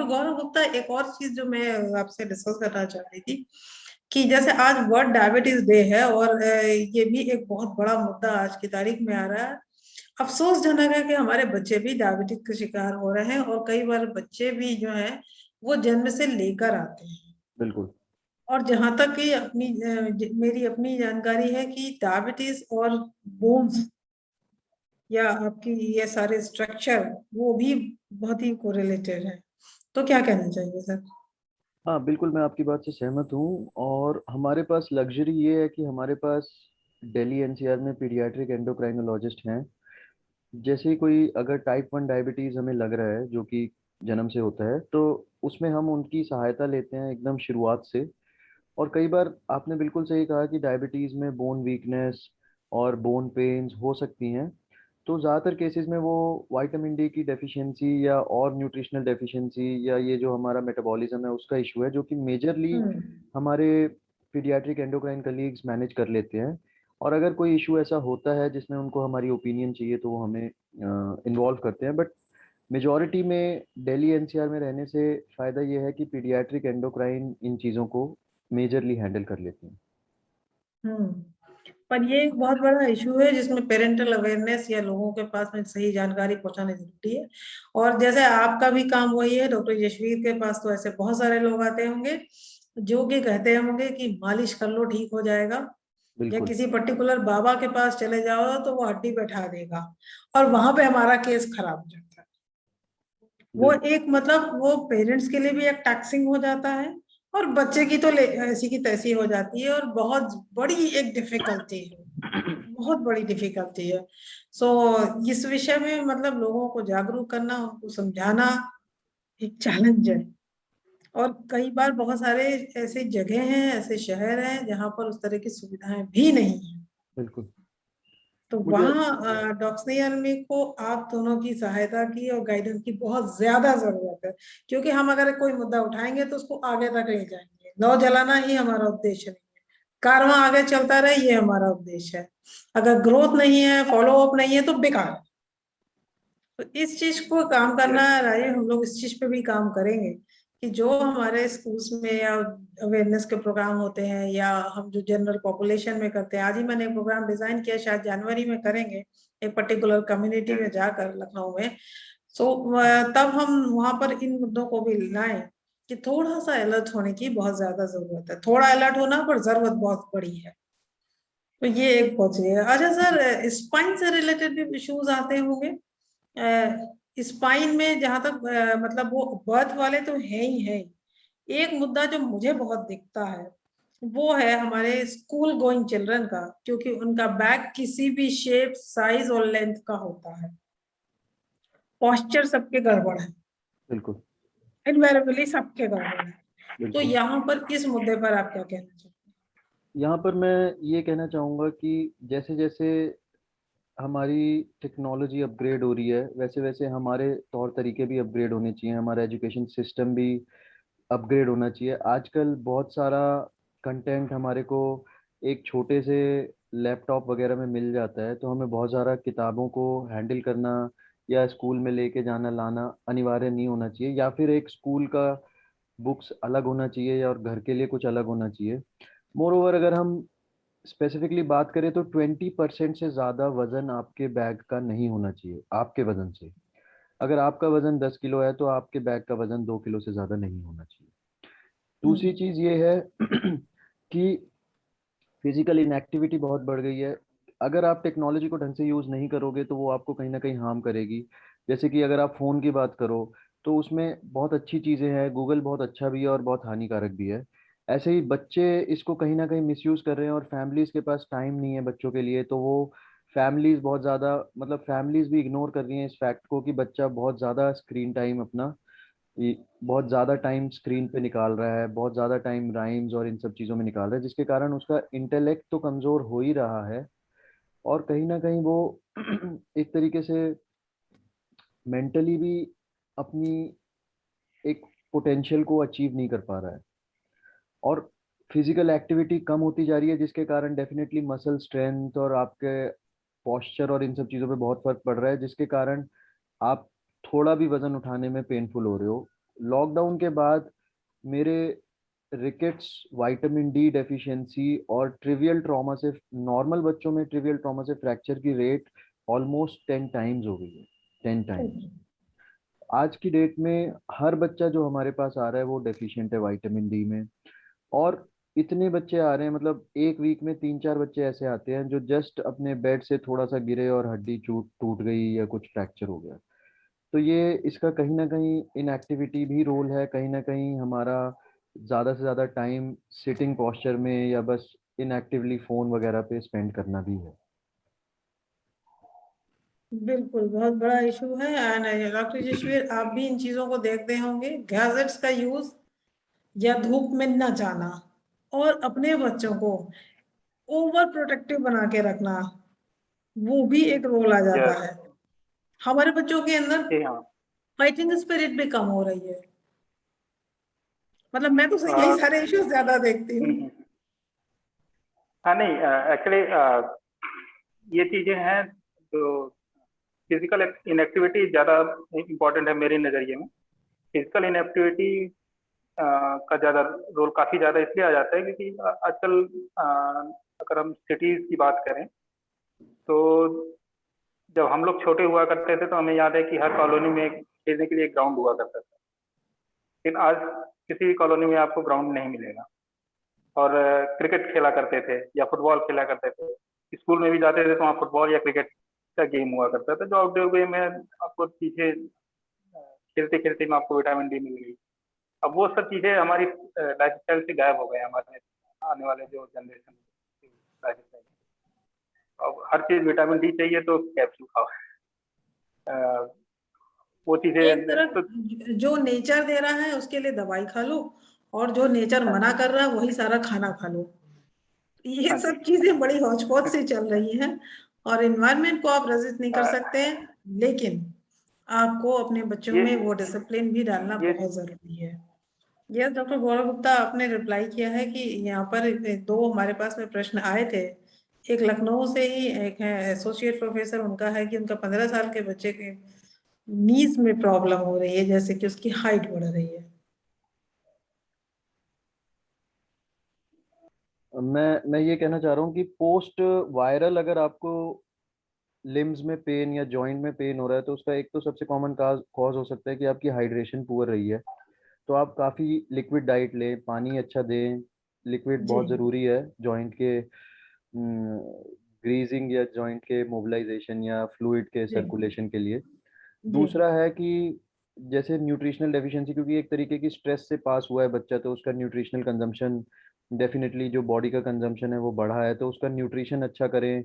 गौरव गुप्ता, एक और चीज जो मैं आपसे डिस्कस करना चाह रही थी कि जैसे आज वर्ल्ड डायबिटीज डे है और ये भी एक बहुत बड़ा मुद्दा आज की तारीख में आ रहा है। अफसोसजनक है कि हमारे बच्चे भी डायबिटीज के शिकार हो रहे हैं और कई बार बच्चे भी जो है वो जन्म से लेकर आते हैं। बिल्कुल। और जहां तक कि मेरी अपनी जानकारी है कि डायबिटीज और बोन्स या आपकी ये सारे स्ट्रक्चर वो भी बहुत ही कोरिलेटेड है। तो क्या कहना चाहिए सर? हाँ बिल्कुल, मैं आपकी बात से सहमत हूँ। और हमारे पास लग्जरी ये है कि हमारे पास दिल्ली एनसीआर में पीडियाट्रिक एंडोक्राइनोलॉजिस्ट हैं। जैसे ही कोई अगर टाइप 1 डायबिटीज़ हमें लग रहा है जो कि जन्म से होता है, तो उसमें हम उनकी सहायता लेते हैं एकदम शुरुआत से। और कई बार आपने बिल्कुल सही कहा कि डायबिटीज़ में बोन वीकनेस और बोन पेन्स हो सकती हैं। तो ज़्यादातर केसेस में वो विटामिन डी की डेफिशिएंसी या और न्यूट्रिशनल डेफिशिएंसी या ये जो हमारा मेटाबॉलिज्म है उसका इशू है, जो कि मेजरली हम्म। हमारे पीडियाट्रिक एंडोक्राइन कलीग्स मैनेज कर लेते हैं। और अगर कोई इशू ऐसा होता है जिसमें उनको हमारी ओपिनियन चाहिए तो वो हमें इन्वॉल्व करते हैं। बट मेजॉरिटी में दिल्ली एनसीआर में रहने से फ़ायदा ये है कि पीडियाट्रिक एंडोक्राइन इन चीज़ों को मेजरली हैंडल कर लेते हैं। हम्म। पर ये एक बहुत बड़ा इशू है जिसमें पेरेंटल अवेयरनेस या लोगों के पास में सही जानकारी पहुंचाना जरूरी है। और जैसे आपका भी काम वही है, डॉक्टर यशवीर के पास तो ऐसे बहुत सारे लोग आते होंगे जो कि कहते होंगे कि मालिश कर लो ठीक हो जाएगा, या बिल्कुल। किसी पर्टिकुलर बाबा के पास चले जाओ तो वो हड्डी बैठा देगा, और वहां पे हमारा केस खराब हो जाता है। वो बिल्कुल। एक मतलब वो पेरेंट्स के लिए भी एक टैक्सिंग हो जाता है, और बच्चे की तो ऐसी की तैसी हो जाती है, और बहुत बड़ी एक डिफिकल्टी है, बहुत बड़ी डिफिकल्टी है। सो इस विषय में मतलब लोगों को जागरूक करना, उनको समझाना एक चैलेंज है। और कई बार बहुत सारे ऐसे जगह हैं, ऐसे शहर हैं जहां पर उस तरह की सुविधाएं भी नहीं है। बिल्कुल। तो मुझे वहाँ डॉक्सनी आर्मी को आप दोनों की सहायता की और गाइडेंस की बहुत ज्यादा जरूरत है, क्योंकि हम अगर कोई मुद्दा उठाएंगे तो उसको आगे तक ले जाएंगे। नौ जलाना ही हमारा उद्देश्य नहीं है, कारवां आगे चलता रहे ये हमारा उद्देश्य है। अगर ग्रोथ नहीं है, फॉलो अप नहीं है तो बेकार है। तो इस चीज को काम करना है राजीव, हम लोग इस चीज पे भी काम करेंगे कि जो हमारे स्कूल्स में या अवेयरनेस के प्रोग्राम होते हैं या हम जो जनरल पॉपुलेशन में करते हैं, आज ही मैंने एक प्रोग्राम डिजाइन किया, शायद जनवरी में करेंगे एक पर्टिकुलर कम्युनिटी में जाकर लखनऊ में। सो तब हम वहां पर इन मुद्दों को भी लाएं कि थोड़ा सा अलर्ट होने की बहुत ज्यादा जरूरत है, थोड़ा अलर्ट होना पर जरूरत बहुत बड़ी है। तो ये एक बहुत है। अच्छा सर, स्पाइन से रिलेटेड भी इश्यूज आते होंगे स्पाइन में, जहां तक मतलब वो बर्थ वाले तो है ही है। एक मुद्दा जो मुझे बहुत दिखता है वो है हमारे स्कूल गोइंग चिल्ड्रन का, क्योंकि उनका बैग किसी भी शेप साइज और लेंथ का होता है, पोस्चर सबके गड़बड़ है, बिल्कुल। इनवेरेबली सबके गड़बड़ है। तो बिल्कुल। यहाँ पर इस मुद्दे पर आप क्या कहना चाहते यहाँ पर मैं ये कहना चाहूँगा कि जैसे जैसे हमारी टेक्नोलॉजी अपग्रेड हो रही है वैसे वैसे हमारे तौर तरीके भी अपग्रेड होने चाहिए, हमारा एजुकेशन सिस्टम भी अपग्रेड होना चाहिए। आजकल बहुत सारा कंटेंट हमारे को एक छोटे से लैपटॉप वगैरह में मिल जाता है, तो हमें बहुत सारा किताबों को हैंडल करना या स्कूल में लेके जाना लाना अनिवार्य नहीं होना चाहिए, या फिर एक स्कूल का बुक्स अलग होना चाहिए और घर के लिए कुछ अलग होना चाहिए। मोर ओवर अगर हम स्पेसिफिकली बात करें तो 20% से ज़्यादा वजन आपके बैग का नहीं होना चाहिए आपके वजन से। अगर आपका वजन 10 किलो है तो आपके बैग का वजन 2 किलो से ज़्यादा नहीं होना चाहिए। दूसरी हैं? चीज़ ये है कि फिजिकल इनएक्टिविटी बहुत बढ़ गई है। अगर आप टेक्नोलॉजी को ढंग से यूज़ नहीं करोगे तो वो आपको कहीं ना कहीं हार्म करेगी। जैसे कि अगर आप फ़ोन की बात करो तो उसमें बहुत अच्छी चीज़ें हैं, गूगल बहुत अच्छा भी है और बहुत हानिकारक भी है। ऐसे ही बच्चे इसको कहीं ना कहीं मिसयूज़ कर रहे हैं और फैमिलीज़ के पास टाइम नहीं है बच्चों के लिए, तो वो फैमिलीज़ बहुत ज़्यादा मतलब फैमिलीज़ भी इग्नोर कर रही हैं इस फैक्ट को कि बच्चा बहुत ज़्यादा स्क्रीन टाइम अपना बहुत ज़्यादा टाइम स्क्रीन पे निकाल रहा है, बहुत ज़्यादा टाइम राइम्स और इन सब चीज़ों में निकाल रहा है, जिसके कारण उसका इंटेलेक्ट तो कमज़ोर हो ही रहा है। और कहीं ना कहीं वो एक तरीके से मेंटली भी अपनी एक पोटेंशियल को अचीव नहीं कर पा रहा है। और फिजिकल एक्टिविटी कम होती जा रही है जिसके कारण डेफिनेटली मसल स्ट्रेंथ और आपके पॉस्चर और इन सब चीज़ों पे बहुत फर्क पड़ रहा है, जिसके कारण आप थोड़ा भी वजन उठाने में पेनफुल हो रहे हो। लॉकडाउन के बाद मेरे रिकेट्स, विटामिन डी डेफिशिएंसी और ट्रिवियल ट्रॉमा से, नॉर्मल बच्चों में ट्रिवियल ट्रॉमा से फ्रैक्चर की रेट ऑलमोस्ट 10 टाइम्स हो गई है, 10 टाइम्स। आज की डेट में हर बच्चा जो हमारे पास आ रहा है वो डेफिशिएंट है विटामिन डी में। और इतने बच्चे आ रहे हैं, मतलब एक वीक में 3-4 बच्चे ऐसे आते हैं जो जस्ट अपने बेड से थोड़ा सा गिरे और हड्डी टूट टूट गई या कुछ फ्रैक्चर हो गया। तो ये इसका कहीं ना कहीं इनएक्टिविटी भी रोल है, कहीं ना कहीं हमारा ज़्यादा से ज़्यादा टाइम सिटिंग पोस्चर में या बस इनएक्टिवली फ़ोन वगैरह पे स्पेंड करना भी है। बिल्कुल, बहुत बड़ा इशू है। एंड डॉक्टर जशवीर, आप भी इन चीजों को देखते होंगे, गैजेट्स का यूज या धूप में न जाना और अपने बच्चों को ओवर प्रोटेक्टिव बना के रखना, वो भी एक रोल आ जाता यस। है। हमारे बच्चों के अंदर जी हाँ। फाइटिंग स्पिरिट भी कम हो रही है। मतलब मैं तो यही अ, सारे इश्यूज ज्यादा देखती हूँ। हम्म। हाँ नहीं, एक्चुअली ये चीजें हैं जो फिजिकल इनएक्टिविटी ज्यादा इम्पोर्टेंट है मेरे नजरिए में। फिजिकल इनएक्टिविटी का ज्यादा रोल काफी ज्यादा इसलिए आ जाता है क्योंकि आजकल अगर हम सिटीज की बात करें तो जब हम लोग छोटे हुआ करते थे तो हमें याद है कि हर कॉलोनी में खेलने के लिए एक ग्राउंड हुआ करता था। लेकिन आज किसी भी कॉलोनी में आपको ग्राउंड नहीं मिलेगा। और क्रिकेट खेला करते थे या फुटबॉल खेला करते थे। स्कूल में भी जाते थे तो वहाँ फुटबॉल या क्रिकेट का गेम हुआ करता था जो आउटडोर गेम में आपको पीछे खेलते खेलते में आपको विटामिन डी मिल गई। अब वो सब चीजें हमारी लाइफ स्टाइल से गायब हो गए, हमारे आने वाले जो जनरेशन लाइफ स्टाइल। अब हर चीज विटामिन डी चाहिए तो कैप्सूल खाओ। अ, वो एक चीजें तरफ तो जो नेचर दे रहा है उसके लिए दवाई खा लो, और जो नेचर हाँ मना जी। कर रहा है वही सारा खाना खा लो। ये हाँ जी। सब चीजें बड़ी हौच पौच से चल रही हैं। और एनवायरनमेंट को आप रेजिस्ट नहीं अ, कर सकते हैं, लेकिन आपको अपने बच्चों ये में वो डिसिप्लिन भी डालना ये बहुत जरूरी है। यस डॉक्टर गौरव गुप्ता, आपने रिप्लाई किया है कि यहाँ पर दो हमारे पास में प्रश्न आए थे। एक लखनऊ से ही एक है एसोसिएट प्रोफेसर, उनका है कि उनका 15 साल के बच्चे के नीज में प्रॉब्लम हो रही है, जैसे कि उसकी हाइट बढ़ रही है। मैं ये कहना चाह रहा हूँ कि पोस्ट वायरल अगर आपको लिम्स में पेन या जॉइंट में पेन हो रहा है तो उसका एक तो सबसे कॉमन कॉज हो सकता है कि आपकी हाइड्रेशन पुअर रही है। तो आप काफ़ी लिक्विड डाइट लें, पानी अच्छा दें। लिक्विड जी बहुत ज़रूरी है जॉइंट के ग्रीजिंग या जॉइंट के मोबिलाइजेशन या फ्लूइड के जी सर्कुलेशन के लिए। जी दूसरा है कि जैसे न्यूट्रिशनल डेफिशिएंसी, क्योंकि एक तरीके की स्ट्रेस से पास हुआ है बच्चा, तो उसका न्यूट्रिशनल कंजम्पशन डेफिनेटली, जो बॉडी का कंजम्पशन है वो बढ़ा है, तो उसका न्यूट्रिशन अच्छा करें।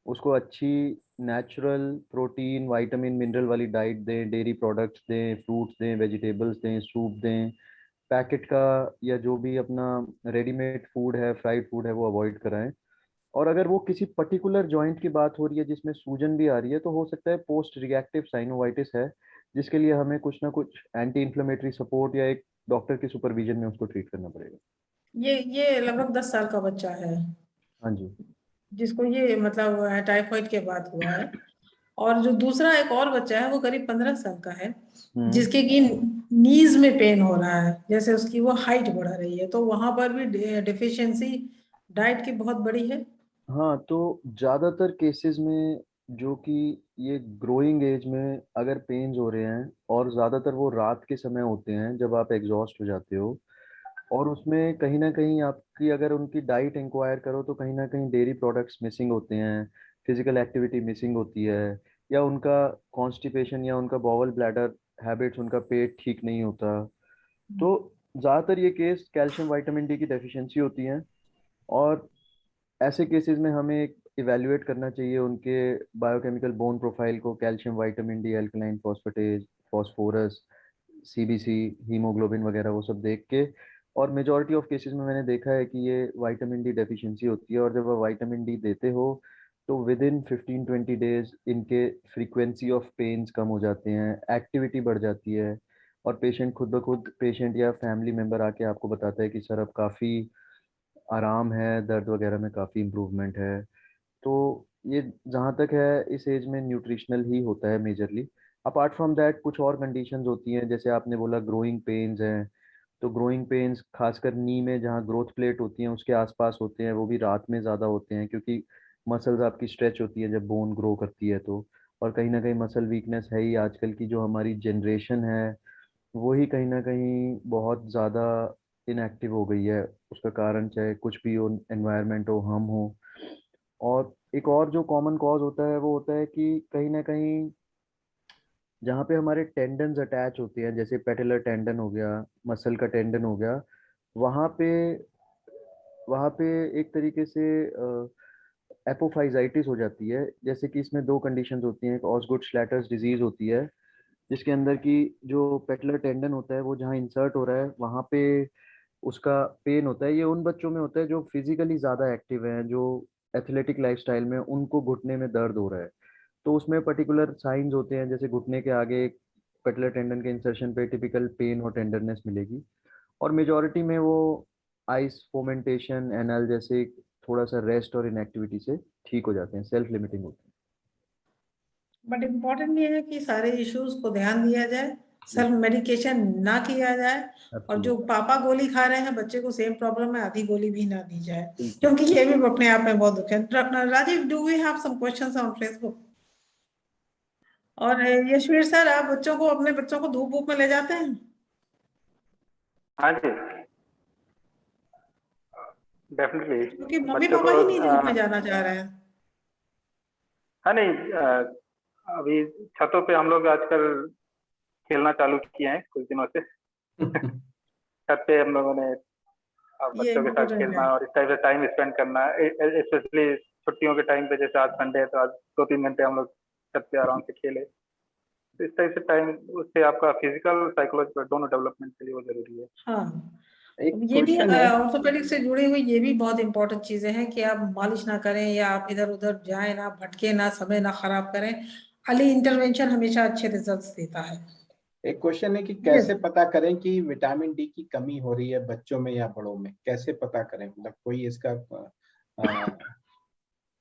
उसको अच्छी नेचुरल प्रोटीन, विटामिन, मिनरल वाली डाइट दें, डेयरी प्रोडक्ट्स दें, फ्रूट्स दें, वेजिटेबल्स दें, सूप दें। पैकेट का या जो भी अपना रेडीमेड फूड है, फ्राइड फूड है, वो अवॉइड कराएं। और अगर वो किसी पर्टिकुलर जॉइंट की बात हो रही है जिसमें सूजन भी आ रही है, तो हो सकता है पोस्ट रिएक्टिव साइनोवाइटिस है, जिसके लिए हमें कुछ ना कुछ एंटी इन्फ्लेमेटरी सपोर्ट या एक डॉक्टर की सुपरविजन में उसको ट्रीट करना पड़ेगा। ये लगभग 10 साल का बच्चा है हाँ जी। जिसको ये मतलब टाइफाइड के बाद हुआ है। और जो दूसरा एक और बच्चा है वो करीब 15 साल का है, हम्म। जिसके की नीज में पेन हो रहा है, जैसे उसकी वो हाइट बढ़ रही है, तो वहां पर भी डिफिशियंसी डाइट की बहुत बड़ी है। हाँ, तो ज़्यादातर केसेस में जो कि ये ग्रोइंग एज में अगर पेन्स हो रहे हैं, और ज़्यादातर वो रात के समय होते हैं जब आप एग्जॉस्ट हो जाते हो, और उसमें कहीं ना कहीं आपकी अगर उनकी डाइट इंक्वायर करो तो कहीं ना कहीं डेयरी प्रोडक्ट्स मिसिंग होते हैं, फिजिकल एक्टिविटी मिसिंग होती है, या उनका कॉन्स्टिपेशन या उनका बॉवल ब्लैडर हैबिट्स, उनका पेट ठीक नहीं होता। तो ज़्यादातर ये केस कैल्शियम विटामिन डी की डेफिशिएंसी होती हैं। और ऐसे केसेस में हमें इवेल्युएट करना चाहिए उनके बायोकेमिकल बोन प्रोफाइल को, calcium vitamin D, alkaline phosphatase, phosphorus, CBC, haemoglobin वगैरह वो सब देख के। और मेजॉरिटी ऑफ केसेस में मैंने देखा है कि ये विटामिन डी डेफिशिएंसी होती है, और जब आप विटामिन डी देते हो तो विद इन 15-20 डेज इनके फ्रीक्वेंसी ऑफ पेन्स कम हो जाते हैं, एक्टिविटी बढ़ जाती है, और पेशेंट खुद ब खुद, पेशेंट या फैमिली मेम्बर आके आपको बताता है कि सर अब काफ़ी आराम है, दर्द वगैरह में काफ़ी इम्प्रूवमेंट है। तो ये जहाँ तक है इस एज में न्यूट्रिशनल ही होता है मेजरली। अपार्ट फ्रॉम दैट कुछ और कंडीशंस होती हैं, जैसे आपने बोला ग्रोइंग पेन्स हैं, तो ग्रोइंग पेन्स खासकर नी में जहाँ ग्रोथ प्लेट होती है उसके आसपास होते हैं, वो भी रात में ज़्यादा होते हैं क्योंकि मसल्स आपकी स्ट्रेच होती है जब बोन ग्रो करती है तो। और कहीं ना कहीं मसल वीकनेस है ही, आजकल की जो हमारी जनरेशन है वही कहीं ना कहीं बहुत ज़्यादा इनएक्टिव हो गई है। उसका कारण चाहे कुछ भी हो, एनवायरनमेंट हो, हम हो। और एक और जो कॉमन कॉज होता है वो होता है कि कहीं ना कहीं जहाँ पे हमारे टेंडन्स अटैच होते हैं, जैसे पेटेलर टेंडन हो गया, मसल का टेंडन हो गया, वहाँ पे वहाँ पे एक तरीके से एपोफाइजाइटिस हो जाती है। जैसे कि इसमें दो कंडीशंस होती हैं, एक ऑस्गुड श्लैटर्स डिजीज होती है जिसके अंदर की जो पेटलर टेंडन होता है वो जहाँ इंसर्ट हो रहा है वहाँ पे उसका पेन होता है। ये उन बच्चों में होता है जो फिजिकली ज़्यादा एक्टिव हैं, जो एथलेटिक लाइफस्टाइल में, उनको घुटने में दर्द हो रहा है। तो उसमें पर्टिकुलर साइंस होते हैं, जैसे घुटने के आगे पेटलर टेंडन के इंसर्शन पे टिपिकल पेन और टेंडरनेस मिलेगी। और मेजॉरिटी में वो आइस फोमेंटेशन एनाल्जेसिक थोड़ा सा रेस्ट और इनएक्टिविटी से ठीक हो जाते हैं, सेल्फ लिमिटिंग होते बट इम्पोर्टेंट ये है कि सारे इश्यूज को ध्यान दिया जाए, हैं। सेल्फ मेडिकेशन ना किया जाए, और जो एब्सोल्युटली। पापा गोली खा रहे हैं बच्चे को सेम प्रॉब्लम है, आधी गोली भी ना दी जाए, बिल्कुल। क्योंकि ये भी अपने आप में बहुत दुख है। Rajiv, do we have some questions on Facebook? और यशवीर सर, आप बच्चों को, अपने बच्चों को धूप वूप में ले जाते हैं? हाँ जी, डेफिनेटली। क्योंकि मम्मी बच्चों पापा को ही नहीं धूप में जाना चाह रहे हैं। हाँ नहीं, अभी छतों पे हम लोग आजकल खेलना चालू किए हैं कुछ दिनों से। छत पे हम लोगों ने ये बच्चों के साथ इम्पोर्टेंट है। खेलना और इस टाइप से टाइम स्पेंड करना, स्पेशली छुट्टियों के टाइम पे, जैसे आज संडे है तो आज 2-3 घंटे हम लोग छत पे आराम से खेले। तो इस टाइप से टाइम, उससे आपका फिजिकल साइकोलॉजिकल दोनों डेवलपमेंट के लिए वो जरूरी है। हाँ, एक ये भी क्वेश्चन है। ऑर्थोपेडिक से जुड़ी हुई ये भी बहुत इंपॉर्टेंट चीजें हैं कि आप मालिश ना करें, या आप इधर उधर जाएं ना, भटके ना, समय ना खराब करें। अर्ली इंटरवेंशन हमेशा अच्छे रिजल्ट्स देता है। एक क्वेश्चन है कि यस। कैसे पता करें कि विटामिन डी की कमी हो रही है बच्चों में या बड़ों में, कैसे पता करें? मतलब कोई इसका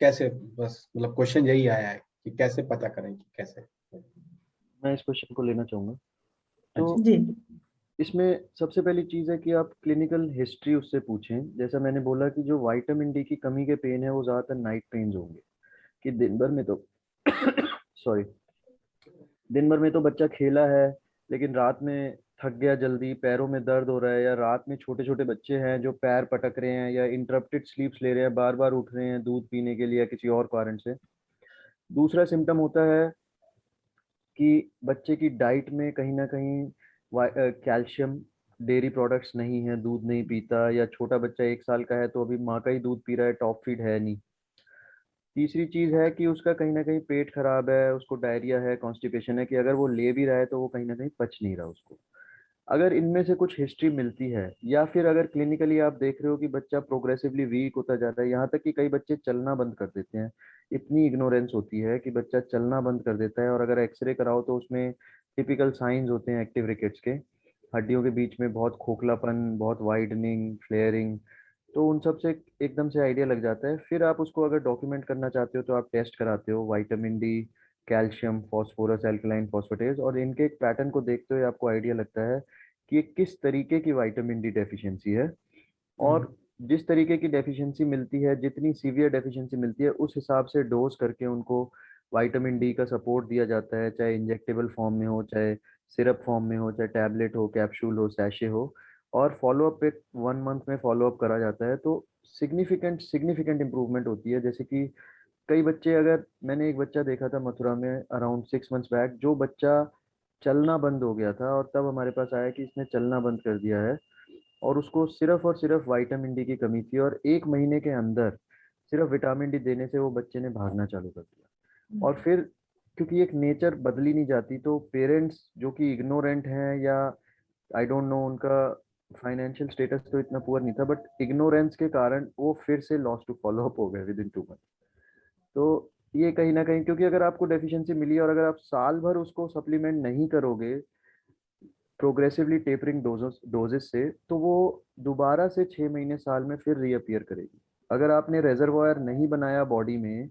कैसे, बस मतलब क्वेश्चन यही आया है कि कैसे पता करें कि कैसे। मैं इस क्वेश्चन को लेना चाहूँगा। हाँ तो जी। जी। इसमें सबसे पहली चीज़ है कि आप क्लिनिकल हिस्ट्री उससे पूछें। जैसा मैंने बोला कि जो विटामिन डी की कमी के पेन है वो ज़्यादातर नाइट पेन्स होंगे, कि दिन भर में तो सॉरी, दिन भर में तो बच्चा खेला है लेकिन रात में थक गया, जल्दी पैरों में दर्द हो रहा है, या रात में छोटे छोटे बच्चे हैं जो पैर पटक रहे हैं या इंटरप्टेड स्लीप्स ले रहे हैं, बार बार उठ रहे हैं दूध पीने के लिए या किसी और कारण से। दूसरा सिम्टम होता है कि बच्चे की डाइट में कहीं ना कहीं कैल्शियम, डेयरी प्रोडक्ट्स नहीं है, दूध नहीं पीता, या छोटा बच्चा 1 साल का है तो अभी माँ का ही दूध पी रहा है, टॉप फीड है नहीं। तीसरी चीज है कि उसका कहीं ना कहीं पेट खराब है, उसको डायरिया है, कॉन्स्टिपेशन है, कि अगर वो ले भी रहा है तो वो कहीं ना कहीं पच नहीं रहा उसको। अगर इनमें से कुछ हिस्ट्री मिलती है, या फिर अगर क्लिनिकली आप देख रहे हो कि बच्चा प्रोग्रेसिवली वीक होता जाता है, यहाँ तक कि कई बच्चे चलना बंद कर देते हैं, इतनी इग्नोरेंस होती है कि बच्चा चलना बंद कर देता है, और अगर एक्सरे कराओ तो उसमें टिपिकल साइंस होते हैं एक्टिव रिकेट्स के, हड्डियों के बीच में बहुत खोखलापन, बहुत वाइडनिंग, फ्लेयरिंग, तो उन सब से एकदम से आइडिया लग जाता है। फिर आप उसको अगर डॉक्यूमेंट करना चाहते हो तो आप टेस्ट कराते हो, vitamin D, calcium, phosphorus, alkaline फोस्फेटेज, और इनके एक पैटर्न को देखते हुए आपको आइडिया लगता है कि ये किस तरीके की विटामिन डी डेफिशिएंसी है। हम्म। और जिस तरीके की डेफिशिएंसी मिलती है, जितनी सीवियर डेफिशिएंसी मिलती है, उस हिसाब से डोज करके उनको विटामिन डी का सपोर्ट दिया जाता है, चाहे इंजेक्टेबल फॉर्म में हो, चाहे सिरप फॉर्म में हो, चाहे टैबलेट हो, कैप्सूल हो, सैशे हो। और फॉलोअप पे 1 मंथ में फॉलोअप करा जाता है, तो सिग्निफिकेंट सिग्निफिकेंट इंप्रूवमेंट होती है। जैसे कि कई बच्चे, अगर मैंने एक बच्चा देखा था मथुरा में अराउंड 6 मंथ्स बैक, जो बच्चा चलना बंद हो गया था और तब हमारे पास आया कि इसने चलना बंद कर दिया है, और उसको सिर्फ और सिर्फ विटामिन डी की कमी थी, और 1 महीने के अंदर सिर्फ विटामिन डी देने से वो बच्चे ने भागना चालू कर दिया। और फिर क्योंकि एक नेचर बदली नहीं जाती, तो पेरेंट्स जो कि इग्नोरेंट हैं, या आई डोंट नो, उनका फाइनेंशियल स्टेटस तो इतना पुअर नहीं था, बट इग्नोरेंस के कारण वो फिर से लॉस टू फॉलो अप हो गए विद इन 2 मंथ। तो ये कहीं ना कहीं, क्योंकि अगर आपको डेफिशिएंसी मिली और अगर आप साल भर उसको सप्लीमेंट नहीं करोगे प्रोग्रेसिवली टेपरिंग डोजेस से, तो वो दोबारा से 6 महीने साल में फिर रीअपियर करेगी। अगर आपने रेजर्वॉयर नहीं बनाया बॉडी में,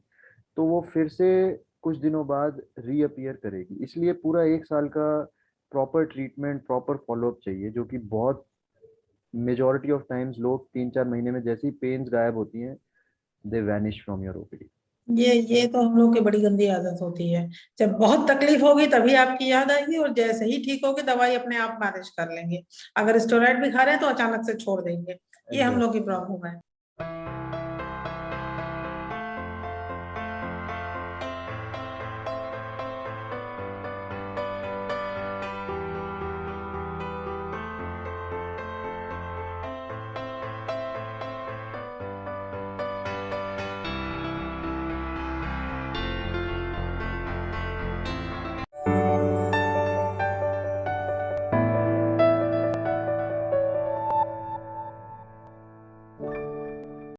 तो वो फिर से कुछ दिनों बाद रीअपियर करेगी। इसलिए पूरा 1 साल का प्रॉपर ट्रीटमेंट, प्रॉपर फॉलोअप चाहिए, जो कि बहुत मेजॉरिटी ऑफ टाइम्स लोग 3-4 महीने में जैसे ही पेन्स गायब होती हैं, दे वैनिश फ्रॉम योर ओपीडी। ये तो हम लोग की बड़ी गंदी आदत होती है। जब बहुत तकलीफ होगी तभी आपकी याद आएगी, और जैसे ही ठीक होगी दवाई अपने आप मैनेज कर लेंगे। अगर स्टेरॉइड भी खा रहे हैं तो अचानक से छोड़ देंगे। ये हम लोग की प्रॉब्लम है।